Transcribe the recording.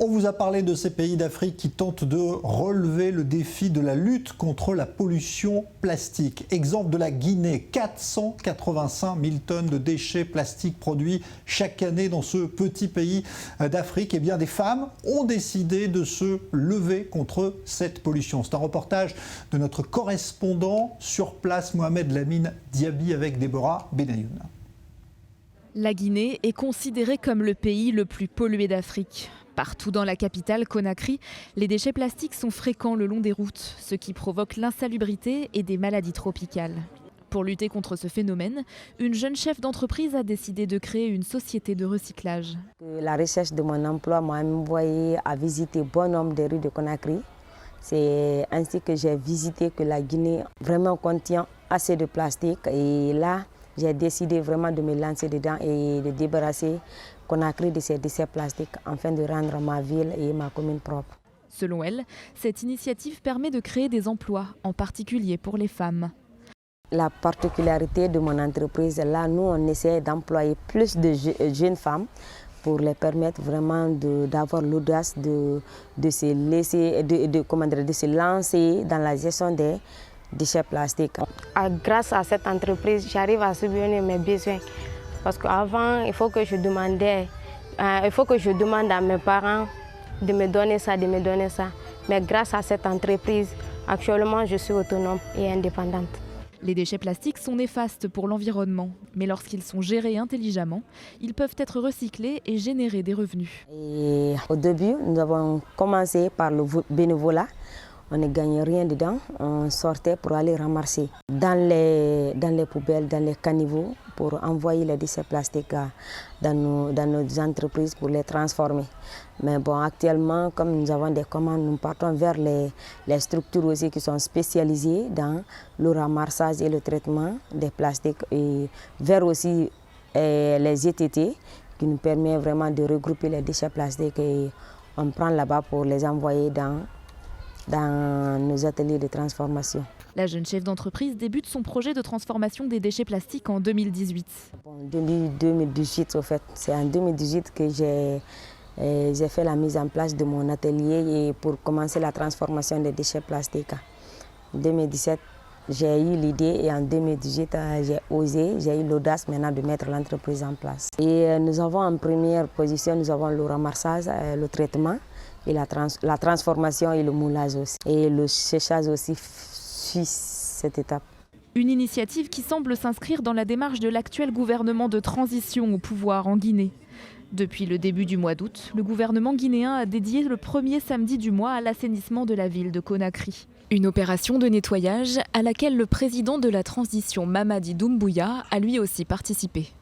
On vous a parlé de ces pays d'Afrique qui tentent de relever le défi de la lutte contre la pollution plastique. Exemple de la Guinée, 485 000 tonnes de déchets plastiques produits chaque année dans ce petit pays d'Afrique. Eh bien, des femmes ont décidé de se lever contre cette pollution. C'est un reportage de notre correspondant sur place, Mohamed Lamine Diaby, avec Déborah Benayoun. La Guinée est considérée comme le pays le plus pollué d'Afrique. Partout dans la capitale, Conakry, les déchets plastiques sont fréquents le long des routes, ce qui provoque l'insalubrité et des maladies tropicales. Pour lutter contre ce phénomène, une jeune chef d'entreprise a décidé de créer une société de recyclage. La recherche de mon emploi m'a envoyé à visiter bon nombre de rues de Conakry. C'est ainsi que j'ai visité que la Guinée vraiment contient assez de plastique. Et là, j'ai décidé vraiment de me lancer dedans et de débarrasser Conakry de ces déchets plastiques afin de rendre ma ville et ma commune propre. Selon elle, cette initiative permet de créer des emplois, en particulier pour les femmes. La particularité de mon entreprise, là, nous, on essaie d'employer plus de jeunes femmes pour les permettre vraiment d'avoir l'audace de se lancer dans la gestion des déchets plastiques. Grâce à cette entreprise, j'arrive à subvenir mes besoins. Parce qu'avant, il faut que je demande à mes parents de me donner ça, Mais grâce à cette entreprise, actuellement, je suis autonome et indépendante. Les déchets plastiques sont néfastes pour l'environnement, mais lorsqu'ils sont gérés intelligemment, ils peuvent être recyclés et générer des revenus. Et au début, nous avons commencé par le bénévolat. On ne gagnait rien dedans, on sortait pour aller ramasser dans les poubelles, dans les caniveaux, pour envoyer les déchets plastiques dans nos entreprises pour les transformer. Mais bon, actuellement, comme nous avons des commandes, nous partons vers les structures aussi qui sont spécialisées dans le ramassage et le traitement des plastiques et vers aussi les ETT qui nous permet vraiment de regrouper les déchets plastiques et on prend là-bas pour les envoyer dans nos ateliers de transformation. La jeune chef d'entreprise débute son projet de transformation des déchets plastiques en 2018. En 2018, au fait, c'est en 2018 que j'ai fait la mise en place de mon atelier et pour commencer la transformation des déchets plastiques. En 2017, j'ai eu l'idée et en 2018, j'ai eu l'audace maintenant de mettre l'entreprise en place. Et nous avons en première position, nous avons le ramassage, le traitement et la transformation et le moulage aussi. Et le séchage aussi suit cette étape. Une initiative qui semble s'inscrire dans la démarche de l'actuel gouvernement de transition au pouvoir en Guinée. Depuis le début du mois d'août, le gouvernement guinéen a dédié le premier samedi du mois à l'assainissement de la ville de Conakry. Une opération de nettoyage à laquelle le président de la transition, Mamadi Doumbouya, a lui aussi participé.